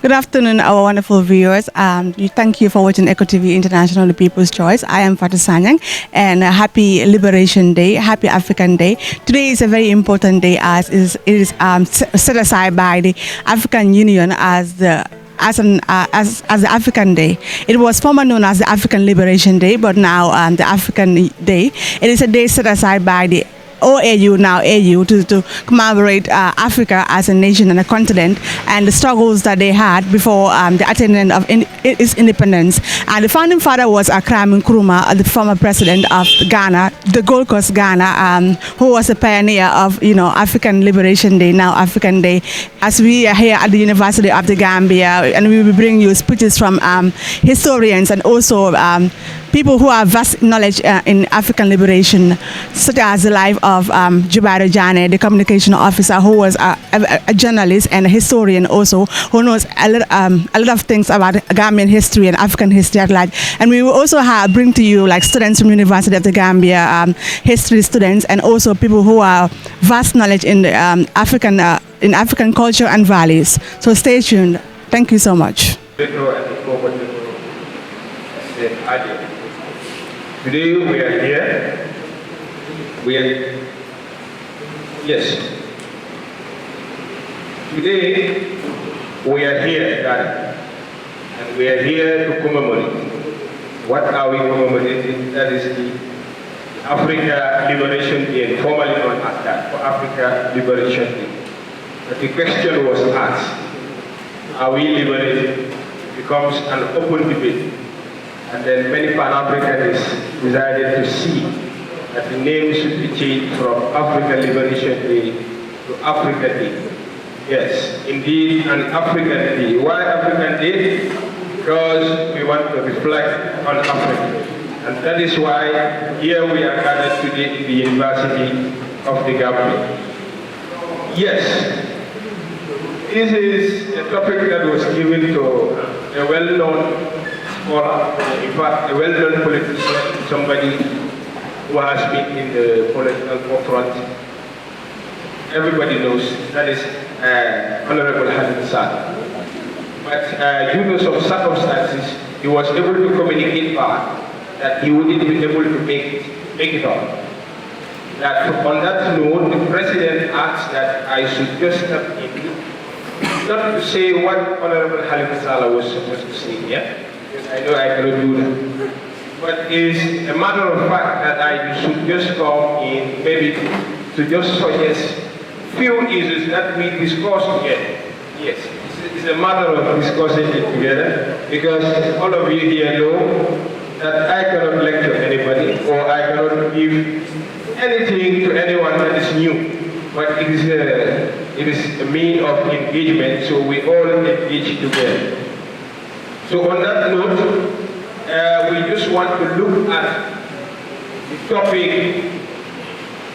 Good afternoon, our wonderful viewers. Thank you for watching Eco TV International, the People's Choice. I am Fatou Sanyang, and happy Liberation Day, happy African Day. Today is a very important day as it is set aside by the African Union as the African Day. It was formerly known as the African Liberation Day, but now the African Day. It is a day set aside by the OAU, now AU, to commemorate Africa as a nation and a continent and the struggles that they had before the attainment of its independence. And the founding father was Kwame Nkrumah, the former president of Ghana, the Gold Coast, Ghana, who was a pioneer of African Liberation Day, now African Day. As we are here at the University of the Gambia, and we will bring you speeches from historians and also people who have vast knowledge in African liberation, such as the life of Jubairo Jane, the communication officer, who was a journalist and a historian also, who knows a lot of things about Gambian history and African history at large. And we will also bring to you like students from University of the Gambia, history students, and also people who are vast knowledge in the African culture and values. So stay tuned. Thank you so much. Today we are here. Today we are here, Daddy, and we are here to commemorate. What are we commemorating? That is the Africa Liberation Day, formerly known as that, for Africa Liberation Day. But the question was asked, are we liberated? It becomes an open debate. And then many Pan-Africanists decided to see that the name should be changed from African Liberation Day to Africa Day. Yes, indeed, an African Day. Why African Day? Because we want to reflect on Africa. And that is why here we are gathered today in the University of the Gambia. Yes, this is a topic that was given to a well-known scholar, in fact, a well-known politician, somebody who has been in the political forefront. Everybody knows that is Honorable Hassan Saad. But due to some circumstances, he was able to communicate back that he wouldn't be able to make it up. That on that note, the president asked that I should just step in, not to say what Honorable Hassan Saad was supposed to say, yeah? I know I cannot do that. But it's a matter of fact that I should just come in maybe to just suggest few issues that we discuss together. Yes, it's a matter of discussing it together because all of you here know that I cannot lecture anybody or I cannot give anything to anyone that is new. But it is a means of engagement, so we all engage together. So on that note, we just want to look at the topic,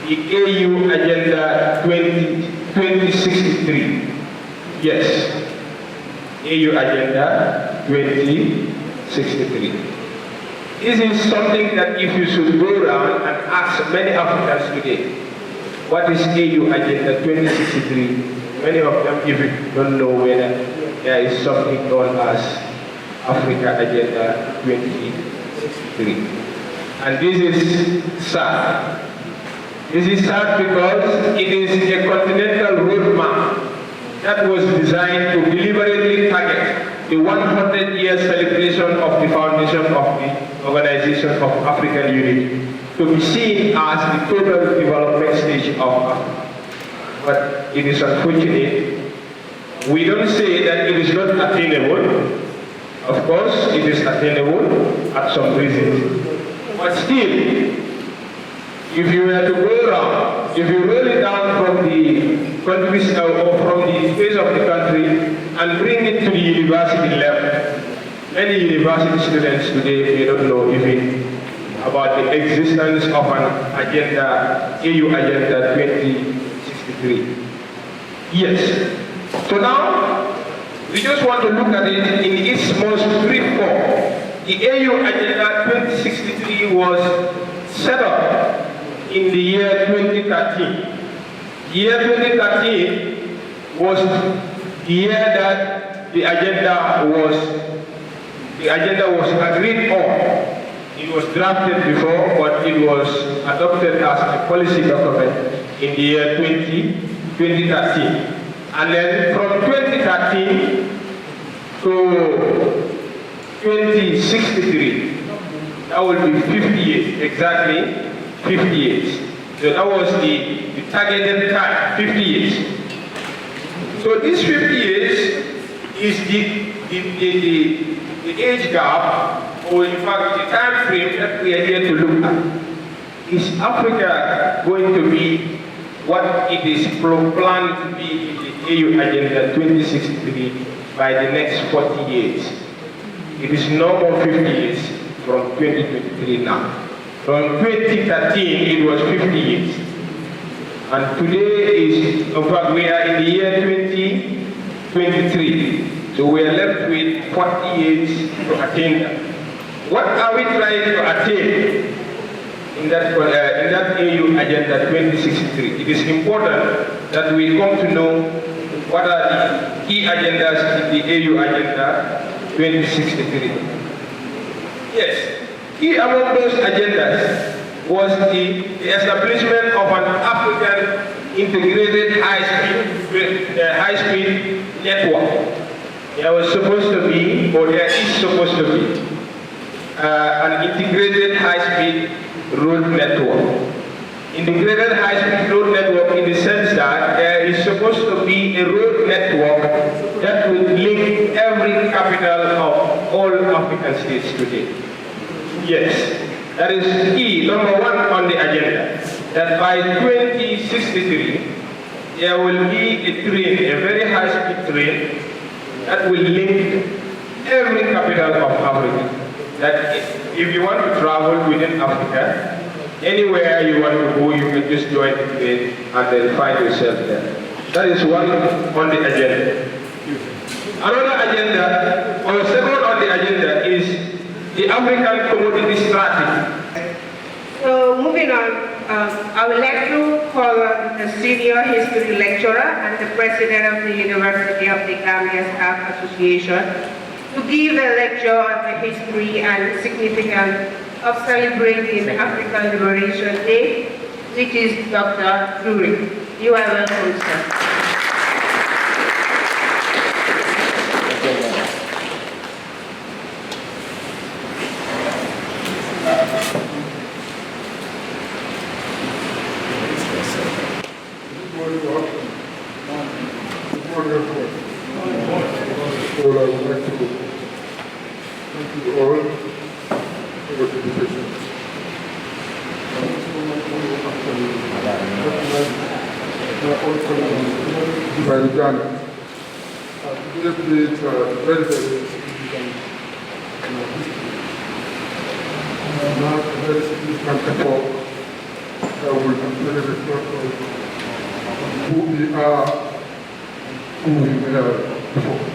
the AU Agenda 2063. Yes, AU Agenda 2063. This is something that if you should go around and ask many Africans today, what is AU Agenda 2063? Many of them even don't know whether there is something known as Africa Agenda 2063. And this is sad. This is sad because it is a continental roadmap that was designed to deliberately target the 100-year celebration of the foundation of the Organization of African Unity to be seen as the total development stage of Africa. But it is unfortunate. We don't say that it is not attainable. Of course, it is attainable at some reasons. But still, if you were to go around, if you roll it down from the countries or from the space of the country and bring it to the university level, many university students today, they don't know even about the existence of an agenda, AU Agenda 2063. Yes. So now, we just want to look at it in its most brief form. The AU Agenda 2063 was set up in the year 2013. The year 2013 was the year that the agenda was agreed on. It was drafted before, but it was adopted as a policy document in the year 2013. And then from 2013 to 2063, that will be 50 years, exactly 50 years. So that was the targeted time, 50 years. So this 50 years is the age gap, or in fact the time frame that we are here to look at. Is Africa going to be what it is planned to be in the AU Agenda 2063 by the next 40 years? It is no more 50 years from 2023 now. From 2013, it was 50 years. And today is, in fact, we are in the year 2023. So we are left with 40 years to attain that. What are we trying to attain in that AU Agenda 2063? It is important that we come to know what are the key agendas in the AU Agenda 2063. Yes. Key among those agendas was the establishment of an African integrated high-speed network. There was supposed to be, or there is supposed to be, an integrated high-speed road network. Integrated high-speed road network in the sense that there is supposed to be a road network that will link every capital of all African states today. Yes, that is key, number one on the agenda, that by 2063, there will be a train, a very high-speed train, that will link every capital of Africa. That if you want to travel within Africa, anywhere you want to go, you can just join the train and then find yourself there. That is one on the agenda. Another agenda, or second on the agenda, is the African commodity strategy. So moving on, I would like to call on the senior history lecturer and the president of the University of the Gambia Staff Association to give a lecture on the history and significance of celebrating African Liberation Day, which is Dr. Duri. You are welcome, sir.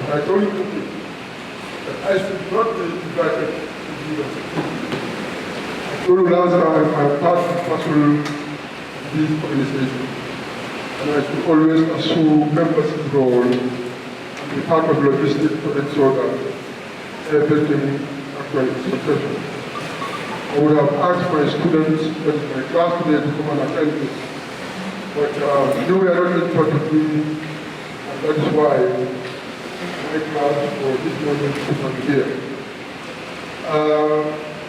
I told you that I should not be invited to do that. I told you last time I'm part and parcel of this organization, and I should always assume membership role and be part of logistics to ensure that everything actually is successful. I would have asked my students and my class today to come and attend this, but you were not in touch with me, and that is why my class for this moment is not here.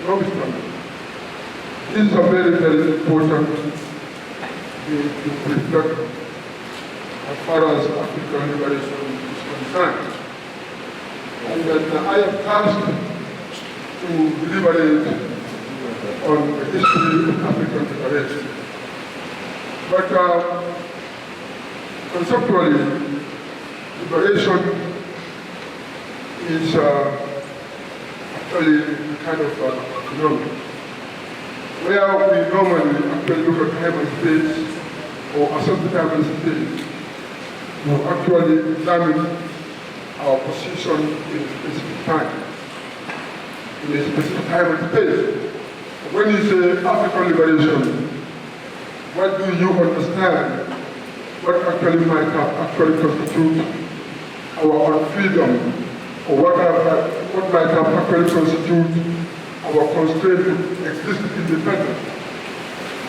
Notwithstanding, this is a very, very important thing to reflect as far as African liberation is concerned. And that I am tasked to deliberate on the history of African liberation. But conceptually, liberation is actually a kind of phenomenon where we normally actually look at time and space or assess the time and space to actually examine our position in a specific time, in a specific time and space. When you say African liberation, what do you understand? What actually might have actually constituted our own freedom or what might have actually constituted our constraint to exist independent.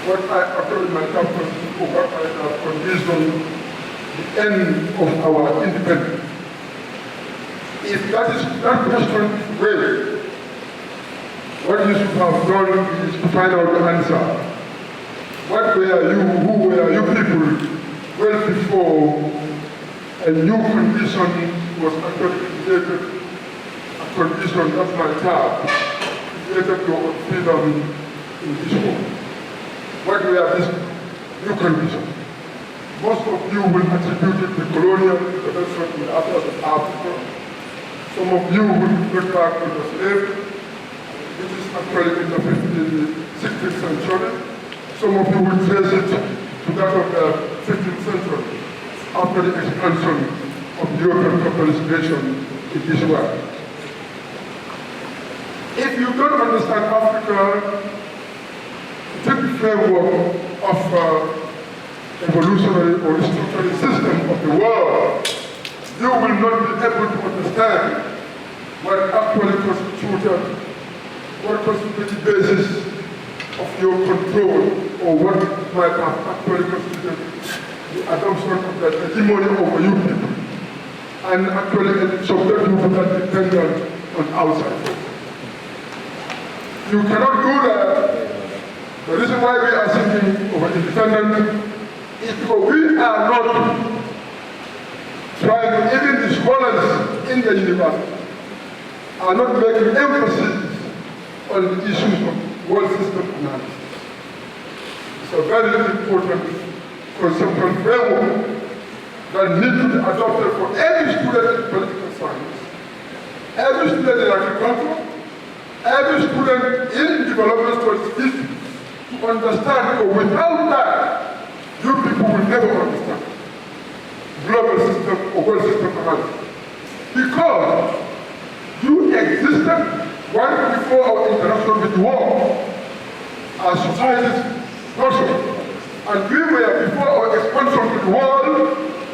What actually might have constituted or what might have conditioned the end of our independence. If that question is raised, what you should have done is to find out the answer. What were you, who were you people well before a new condition was actually created, a condition that might have created your freedom in this world? What were these new conditions? Most of you will attribute it to colonial intervention in the affairs of Africa. Some of you will look back to the slavery, which is actually in the 16th century. Some of you will trace it to that of the 15th century, after the expansion of European colonization in this world. If you don't understand Africa, the framework of evolutionary or structural system of the world, you will not be able to understand what actually constituted, what constituted the basis of your control, or what might have actually constituted the adoption of the hegemony over you people, and actually subject you to that dependent on outside forces. You cannot do that. The reason why we are thinking of independence is because we are not trying, even the scholars in the university are not making emphasis on the issues of world system analysis. It's a very important conceptual framework that needs to be adopted for every student in political science, every student in agriculture, every student in development studies history, to understand, or without that, you people will never understand global system or world system analysis. Because you existed right before our interaction with the world as societies also. And we were, before our expansion to the world,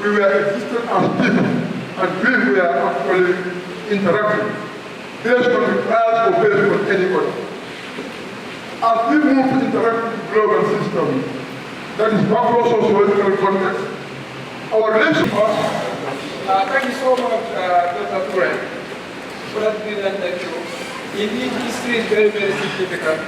we were existing as people. And we were actually interacting based on the class or based on any other. As we move to interact with the global system, that is macro socio-political context, our relationship. Thank you so much, Dr. Ture, for that brilliant lecture. Indeed, history is very, very significant.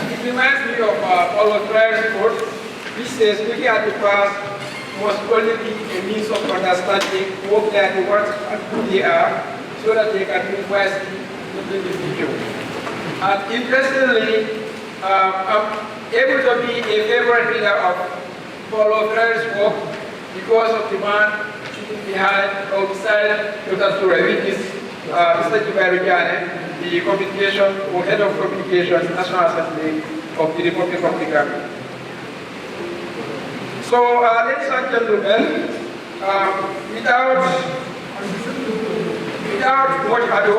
It reminds me of Paulo Freire's quote, which says, looking at the past must only be a means of understanding what they are, what and who they are, so that they can move wisely into the future. And interestingly, I'm able to be a favorite reader of Paulo Freire's work because of the man sitting behind or beside Dr. Ture, which is Mr. Kibaru, the communication or head of communications, National Assembly of the Republic of the Gambia. So, ladies and gentlemen, without much ado,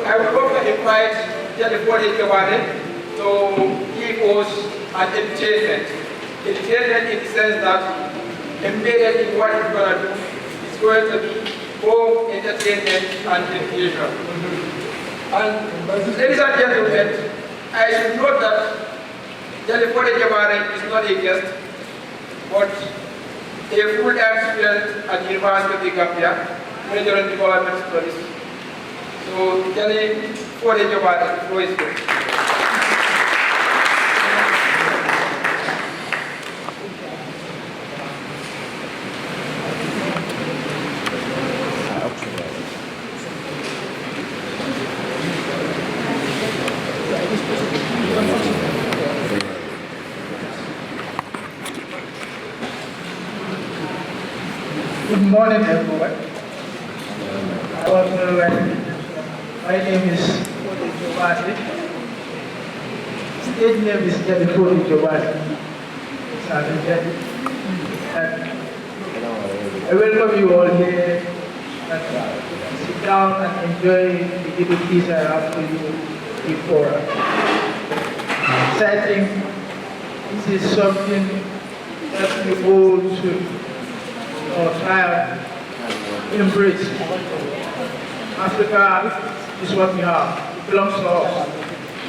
I would love to invite Jennifer Kewade to give us an entertainment. Entertainment in the sense that embedded in what it's going to do is going to be both entertainment and education. And ladies and gentlemen, I should note that Jennifer Kewade is not a guest, but a full-time student at the University of the Gambia, major in development studies. So, Jenny, for the Kewade, the floor is yours. Good morning, everyone. My name is Kodi Jobati. Stage name is Jadi Kodi Jobati. I welcome you all here and sit down and enjoy the activities I have for you before. I think this is something that we all should try and embrace. Africa is what we have. It belongs to us.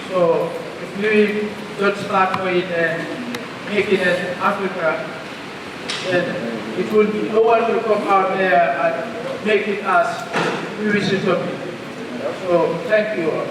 So if we don't start with it and make it as Africa, then it will be, no one will come out there and make it as we wish it to be. So thank you all.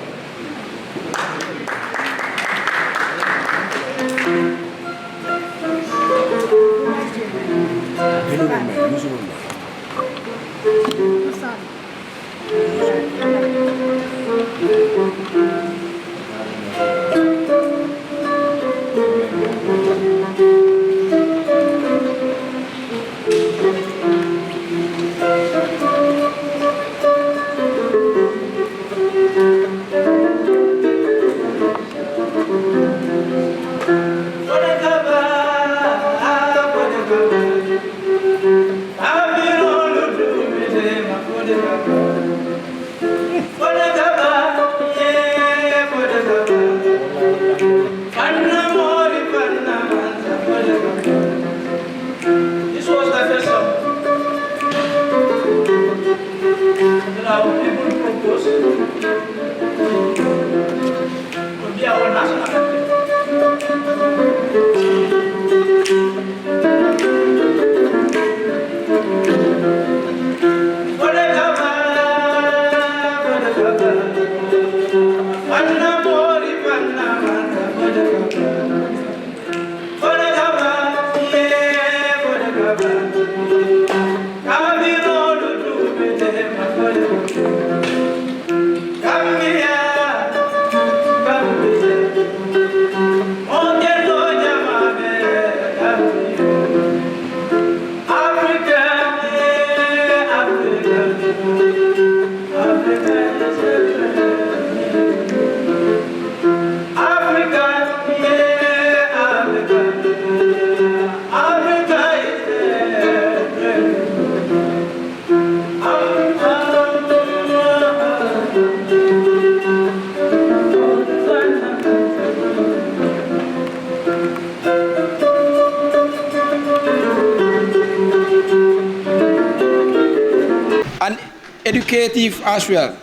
Educative as well.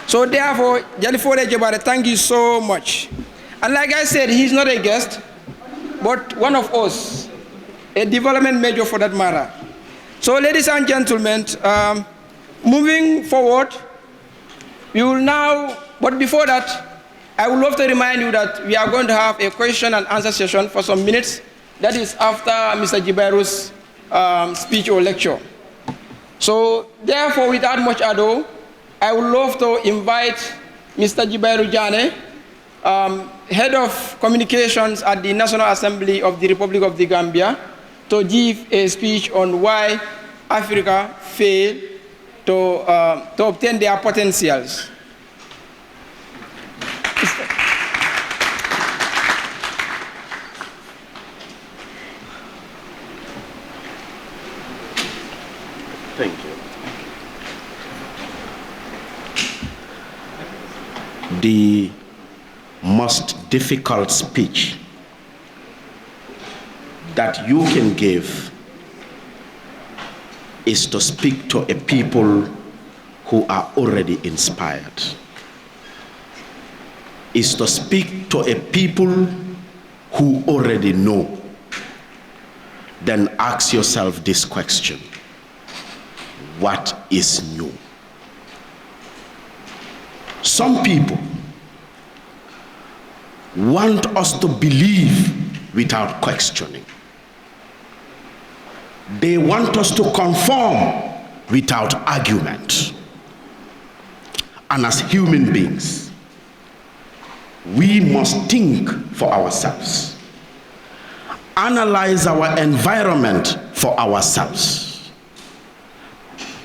So therefore, Jalifore Jabare, thank you so much. And like I said, he's not a guest, but one of us, a development major for that matter. So ladies and gentlemen, moving forward, we will now, but before that, I would love to remind you that we are going to have a question and answer session for some minutes. That is after Mr. Jibairu's speech or lecture. So therefore, without much ado, I would love to invite Mr. Jibairu Jane, Head of Communications at the National Assembly of the Republic of the Gambia, to give a speech on why Africa failed to obtain their potentials. Thank you. The most difficult speech that you can give is to speak to a people who are already inspired. Is to speak to a people who already know. Then ask yourself this question: what is new? Some people want us to believe without questioning. They want us to conform without argument. And as human beings, we must think for ourselves, analyze our environment for ourselves,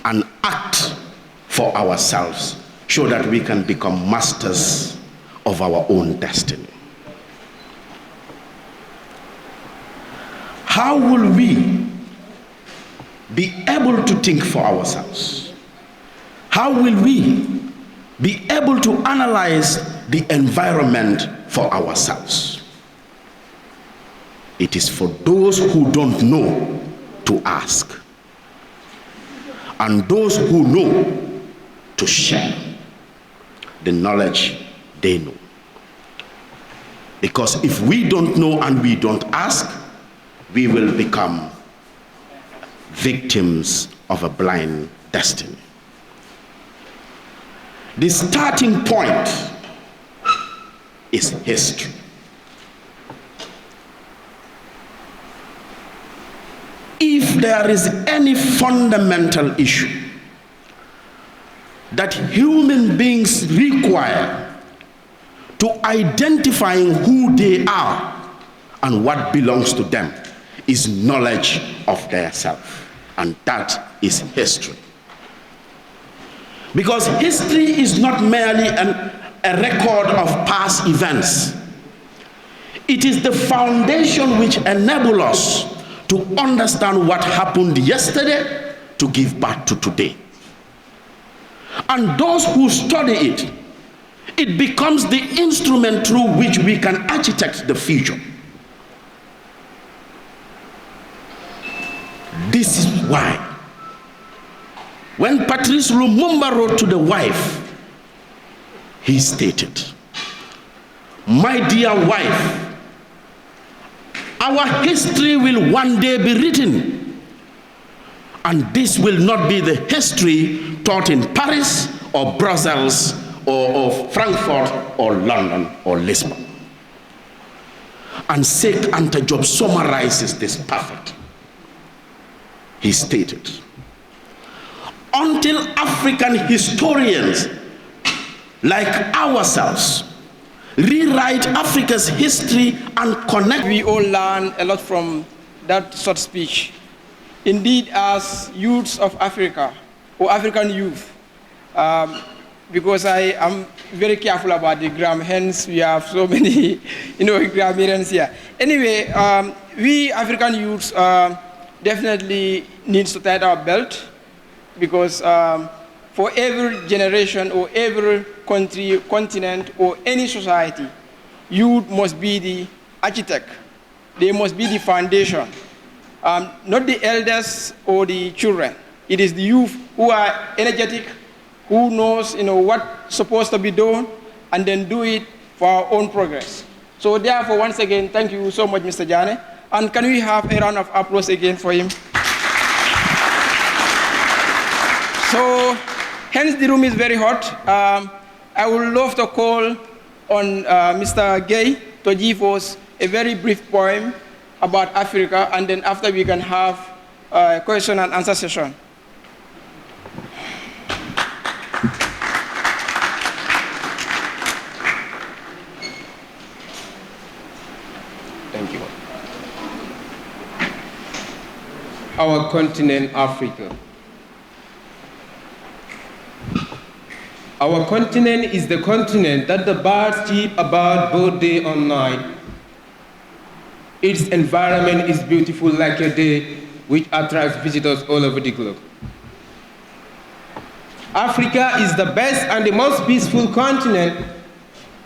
and act for ourselves so that we can become masters of our own destiny. How will we be able to think for ourselves? How will we be able to analyze the environment for ourselves? It is for those who don't know to ask, and those who know to share the knowledge they know. Because if we don't know and we don't ask, we will become victims of a blind destiny. The starting point is history. If there is any fundamental issue that human beings require to identifying who they are and what belongs to them, is knowledge of their self, and that is history. Because history is not merely a record of past events. It is the foundation which enables us to understand what happened yesterday to give birth to today. And those who study it, it becomes the instrument through which we can architect the future. This is why, when Patrice Lumumba wrote to the wife, he stated, "My dear wife, our history will one day be written, and this will not be the history taught in Paris or Brussels or Frankfurt or London or Lisbon." And Sheikh Anta Diop summarizes this perfectly. He stated, "Until African historians like ourselves rewrite Africa's history and connect..." We all learn a lot from that short speech. Indeed, as youths of Africa, or African youth, because I am very careful about the grammar, hence we have so many, grammarians here. Anyway, we African youths definitely needs to tighten our belt, because for every generation or every country, continent, or any society, youth must be the architect. They must be the foundation. Not the elders or the children. It is the youth who are energetic, who knows what's supposed to be done, and then do it for our own progress. So therefore, once again, thank you so much, Mr. Jane. And can we have a round of applause again for him? So, hence the room is very hot. I would love to call on Mr. Gay to give us a very brief poem about Africa, and then after we can have a question and answer session. Thank you. Our continent, Africa. Our continent is the continent that the birds chirp about both day and night. Its environment is beautiful like a day, which attracts visitors all over the globe. Africa is the best and the most peaceful continent,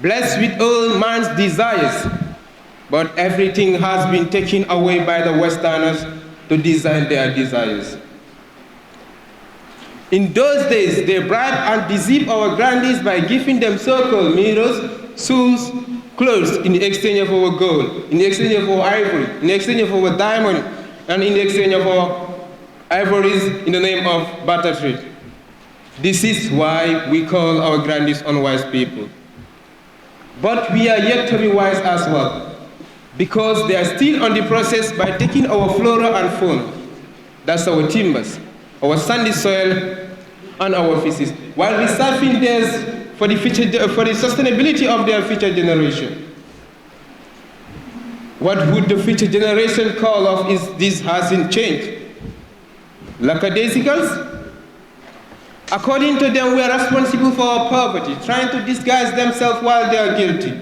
blessed with all man's desires. But everything has been taken away by the Westerners to design their desires. In those days, they bribed and deceived our grandees by giving them so-called mirrors, shoes, clothes in exchange of our gold, in exchange of our ivory, in exchange of our diamond, and in exchange of our ivories in the name of barter trade. This is why we call our grandees unwise people. But we are yet to be wise as well, because they are still on the process by taking our flora and fauna. That's our timbers, our sandy soil, and our fishes, while reserving theirs for the sustainability of their future generation. What would the future generation call of is this hasn't changed? Lackadaisicals? According to them, we are responsible for our poverty, trying to disguise themselves while they are guilty.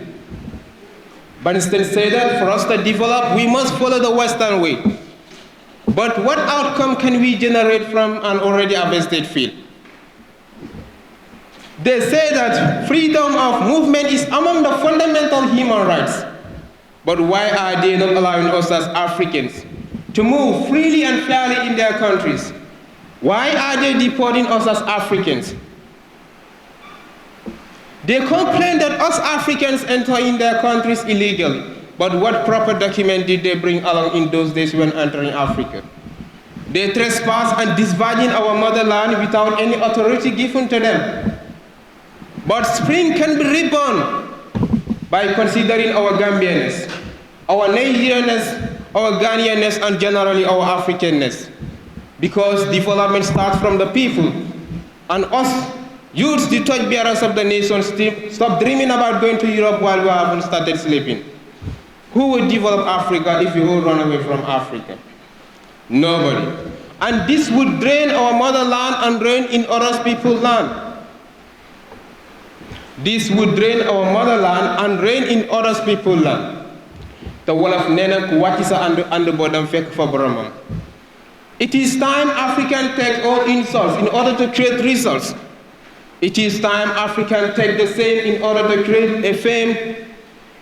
But instead say that for us to develop, we must follow the Western way. But what outcome can we generate from an already harvested field? They say that freedom of movement is among the fundamental human rights. But why are they not allowing us as Africans to move freely and fairly in their countries? Why are they deporting us as Africans? They complain that us Africans enter in their countries illegally. But what proper document did they bring along in those days when entering Africa? They trespass and disvirgin our motherland without any authority given to them. But spring can be reborn by considering our Gambianness, our Nigerianness, our Ghanaianness, and generally our Africanness. Because development starts from the people, and us youths, the torchbearers of the nation, stop dreaming about going to Europe while we haven't started sleeping. Who would develop Africa if we all run away from Africa? Nobody. And this would drain our motherland and drain in other people's land. This would drain our motherland and drain in other people's land. The wall of Nena Kuwatisa and the bottom fake for Brahman. It is time African take all insults in order to create results. It is time Africans take the same in order to create a fame.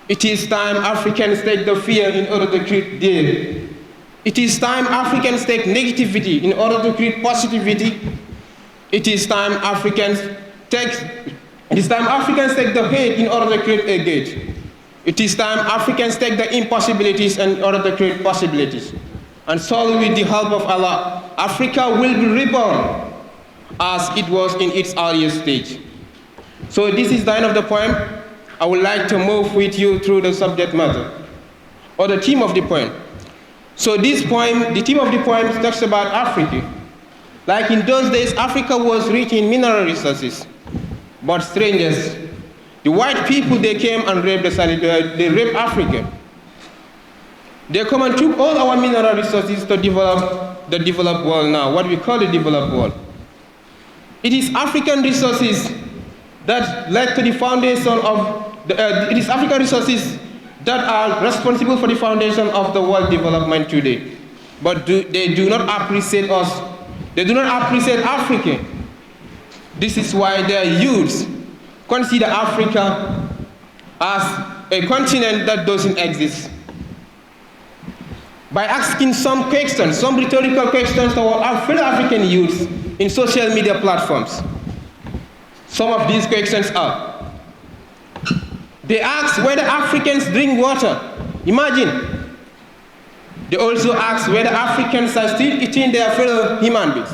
It is time Africans take the fear in order to create deal. It is time Africans take negativity in order to create positivity. It is time Africans take the hate in order to create a gate. It is time Africans take the impossibilities in order to create possibilities. And solely with the help of Allah, Africa will be reborn as it was in its earliest stage. So this is the end of the poem. I would like to move with you through the subject matter, or the theme of the poem. So this poem, the theme of the poem talks about Africa. Like in those days, Africa was rich in mineral resources, but strangers, the white people, they came and raped Africa. They come and took all our mineral resources to develop the developed world now, what we call the developed world. It is African resources that led to the foundation of, it is African resources that are responsible for the foundation of the world development today. But they do not appreciate us. They do not appreciate Africa. This is why their youths consider Africa as a continent that doesn't exist. By asking some questions, some rhetorical questions to our fellow African youths in social media platforms. Some of these questions are, they ask whether Africans drink water. Imagine. They also ask whether Africans are still eating their fellow human beings.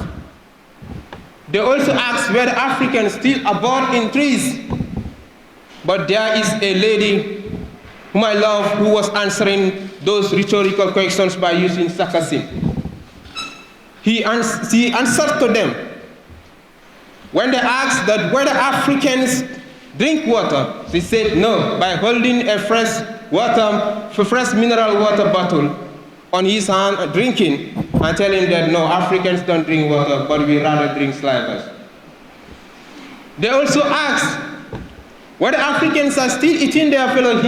They also ask whether Africans still abort in trees. But there is a lady whom I love who was answering those rhetorical questions by using sarcasm. She answered to them. When they asked that whether Africans drink water, she said no, by holding a fresh mineral water bottle on his hand, drinking, and telling that no, Africans don't drink water, but we rather drink slivers. They also asked whether Africans are still eating their fellow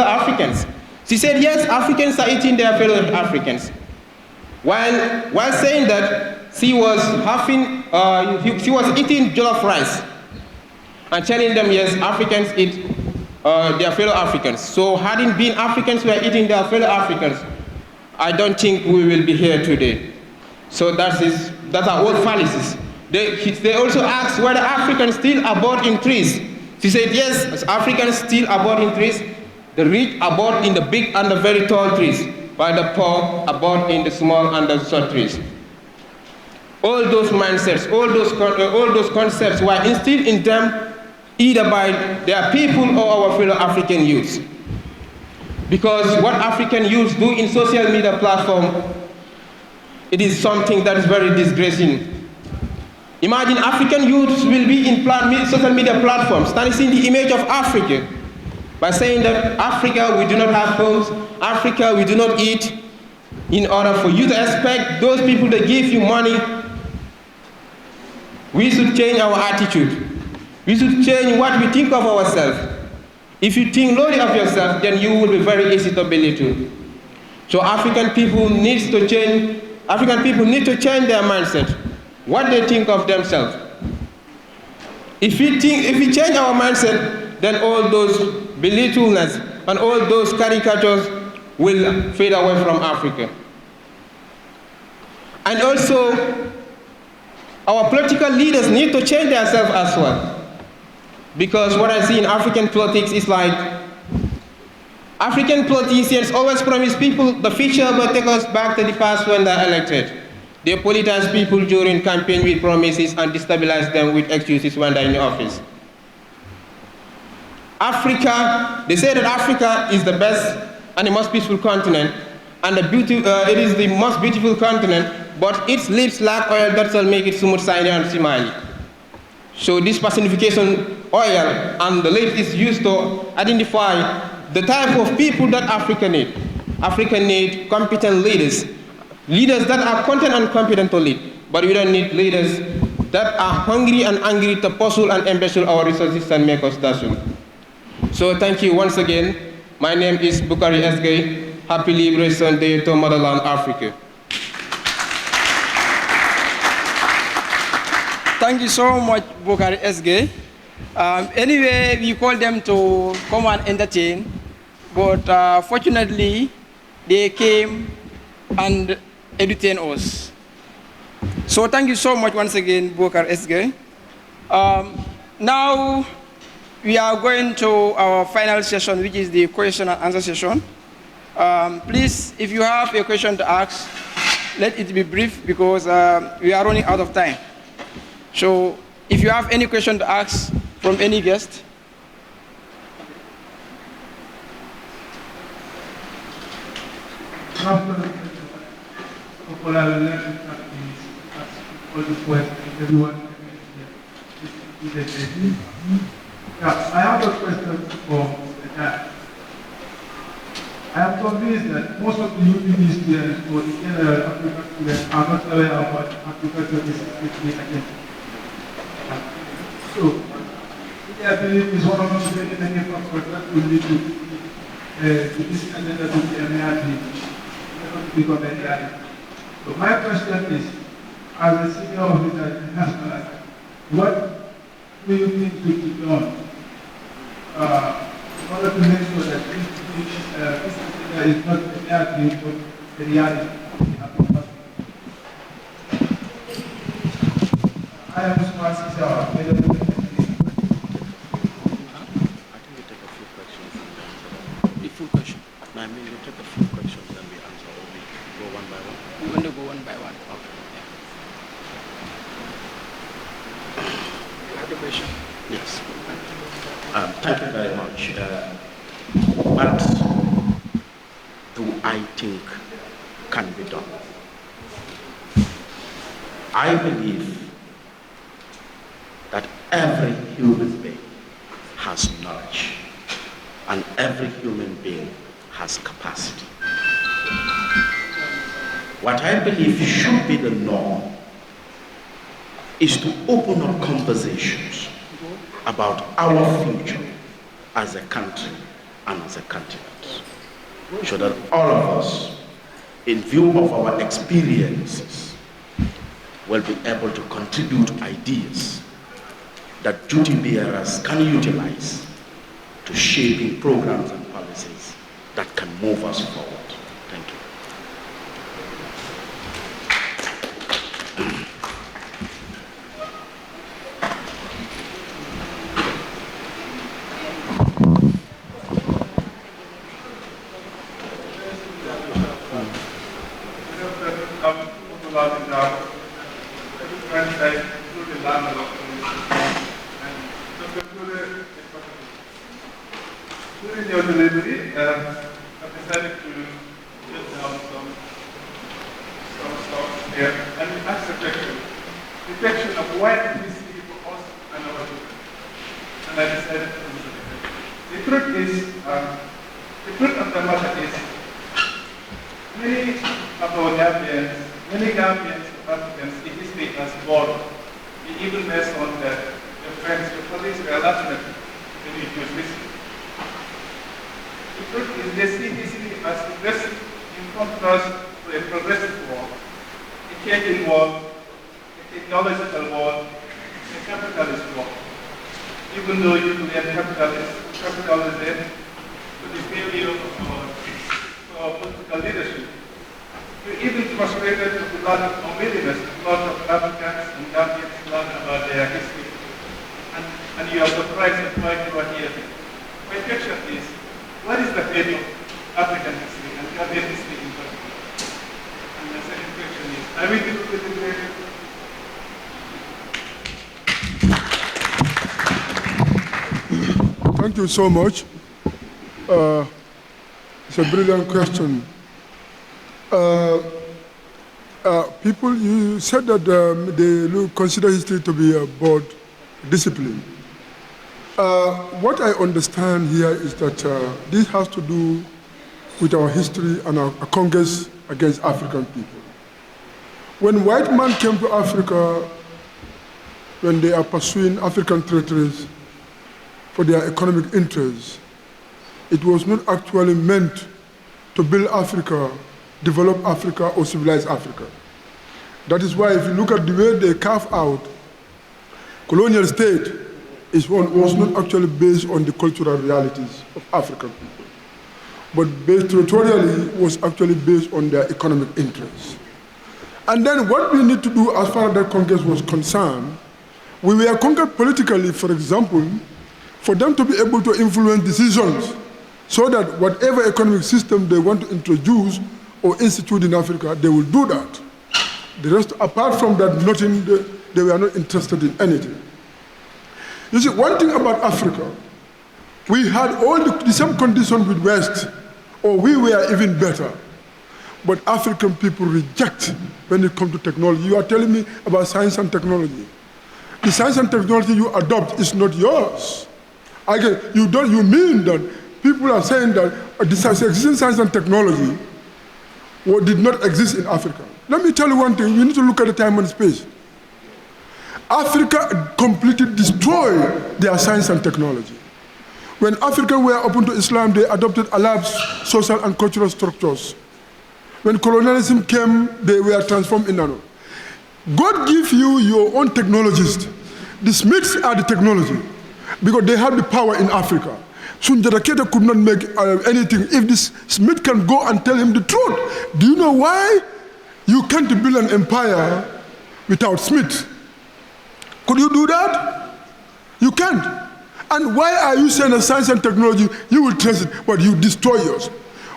Africans. She said yes, Africans are eating their fellow Africans. While saying that, she was eating jollof rice and telling them yes, Africans eat their fellow Africans. So hadn't been Africans who are eating their fellow Africans, I don't think we will be here today. So that's our old fallacies. They also asked whether Africans still abort in trees. She said yes, Africans still abort in trees. The rich abort in the big and the very tall trees, while the poor abort in the small and the short trees. All those mindsets, all those concepts were instilled in them either by their people or our fellow African youths. Because what African youths do in social media platform, it is something that is very disgracing. Imagine African youths will be in social media platforms, tarnishing the image of Africa by saying that Africa, we do not have homes, Africa, we do not eat. In order for you to expect those people to give you money, we should change our attitude. We should change what we think of ourselves. If you think lowly of yourself, then you will be very easy to belittle. So African people need to change their mindset, what they think of themselves. If we change our mindset, then all those belittleness, and all those caricatures will fade away from Africa. And also, our political leaders need to change themselves as well. Because what I see in African politics is like, African politicians always promise people the future but take us back to the past when they're elected. They politicize people during campaign with promises and destabilize them with excuses when they're in the office. Africa, they say that Africa is the best and the most peaceful continent, and it is the most beautiful continent, but its lips lack oil that shall make it smooth, shiny, and smiley. So this personification oil and the lips is used to identify the type of people that Africa needs. Africa needs competent leaders, leaders that are content and competent to lead, but we don't need leaders that are hungry and angry to pursue and embezzle our resources and make us dazzle. So thank you once again. My name is Bukari Esgay. Happy Liberation Day to Motherland Africa. Thank you so much, Bukari Esgay. Anyway, we called them to come and entertain, but fortunately, they came and entertained us. So thank you so much once again, Bukari Esgay. Now, we are going to our final session, which is the question and answer session. Please, if you have a question to ask, let it be brief because we are running out of time. So if you have any question to ask from any guest. I have a question for Mr. Jack. I am convinced that most of the UPD students or the general African students are not aware of what agriculture is strictly against. So, I believe is one of the very many factors that will lead to this agenda to be a reality, to become a reality. So my question is, as a senior officer in national life, what do you think should be done in order to make sure that this agenda is not a reality, but a reality? I am Usman Sisa. I mean, you take a few questions and we answer, or we go one by one? We're going to go one by one. Okay. You have the question? Yes. Thank you very much. What do I think can be done? I believe that every human being has knowledge, and every human being has capacity. What I believe should be the norm is to open up conversations about our future as a country and as a continent, so that all of us, in view of our experiences, will be able to contribute ideas that duty bearers can utilize to shaping programs and policies that can move us forward. Thank you. During your delivery, I decided to jot down some stuff here and ask a reflection of why it is easy for us and our children. And I decided to do it. The truth is, the truth of the matter is, many of our Gambians, many Gambians and Africans in this state has born the evilness on their friends, the police were laughing at when it was listening. The truth is they see this as progressive in contrast to a progressive world, a changing world, a technological world, a capitalist world. even though you blame capitalism to the failure of our political leadership. You even frustrated with a lot of unwillingness to lot of Africans and Gambians learn about their history. And you are surprised at why you are here. My question is, what is the fate of African history and Gambian history in particular? And the second question is, are we dealing Thank you so much. It's a brilliant question. People, you said that they consider history to be a board discipline. What I understand here is that this has to do with our history and our Congress against African people. When white men came to Africa, when they are pursuing African territories for their economic interests, it was not actually meant to build Africa, develop Africa, or civilize Africa. That is why if you look at the way they carve out colonial state, it was not actually based on the cultural realities of African people, but based territorially was actually based on their economic interests. And then what we need to do as far as that Congress was concerned, we were conquered politically, for example, for them to be able to influence decisions so that whatever economic system they want to introduce or institute in Africa, they will do that. The rest, apart from that, nothing, they were not interested in anything. You see, one thing about Africa, we had all the same conditions with West, or we were even better. But African people reject when it comes to technology. You are telling me about science and technology. The science and technology you adopt is not yours. You mean that people are saying that the existing science and technology did not exist in Africa. Let me tell you one thing, you need to look at the time and space. Africa completely destroyed their science and technology. When Africans were open to Islam, they adopted Arab social and cultural structures. When colonialism came, they were transformed in nano. God gives you your own technologists. The Smiths are the technology because they have the power in Africa. Sunjata Keita could not make anything if this Smith can go and tell him the truth. Do you know why? You can't build an empire without Smith. Could you do that? You can't. And why are you saying that science and technology, you will trace it, but you destroy yours?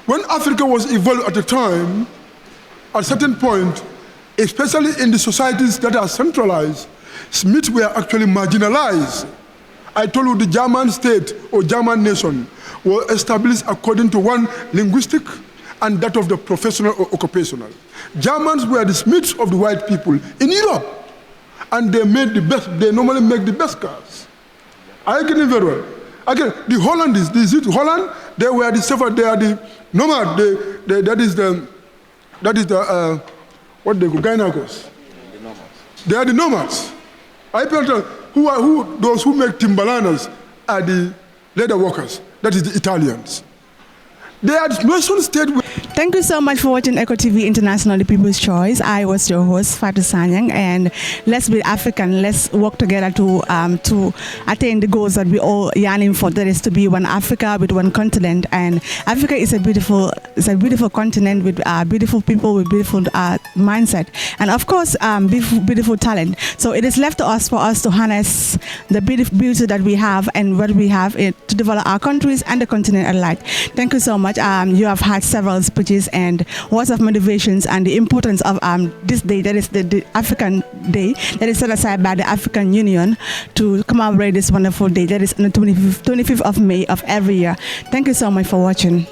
When Africa was evolved at a time, at a certain point, especially in the societies that are centralized, Smiths were actually marginalized. I told you the German state or German nation was established according to one linguistic and that of the professional or occupational. Germans were the Smiths of the white people in Europe, and they made the best. They normally make the best cars. I get it very well. Again, the Hollanders, Holland, they were the suffer. They are the nomad. That is the what they go Gynagos. They are the nomads. I tell those who make Timbalanas are the leather workers. That is the Italians. They are the nation state. Thank you so much for watching Eco TV International, the People's Choice. I was your host, Fatou Sanyang, and let's be African. Let's work together to attain the goals that we all yearning for. That is to be one Africa with one continent. And Africa is a beautiful continent with beautiful people with beautiful mindset, and of course, beautiful talent. So it is left to us for us to harness the beauty that we have and what we have to develop our countries and the continent alike. Thank you so much. You have had several speeches and words of motivations and the importance of this day, that is the African Day, that is set aside by the African Union to commemorate this wonderful day, that is on the 25th of May of every year. Thank you so much for watching.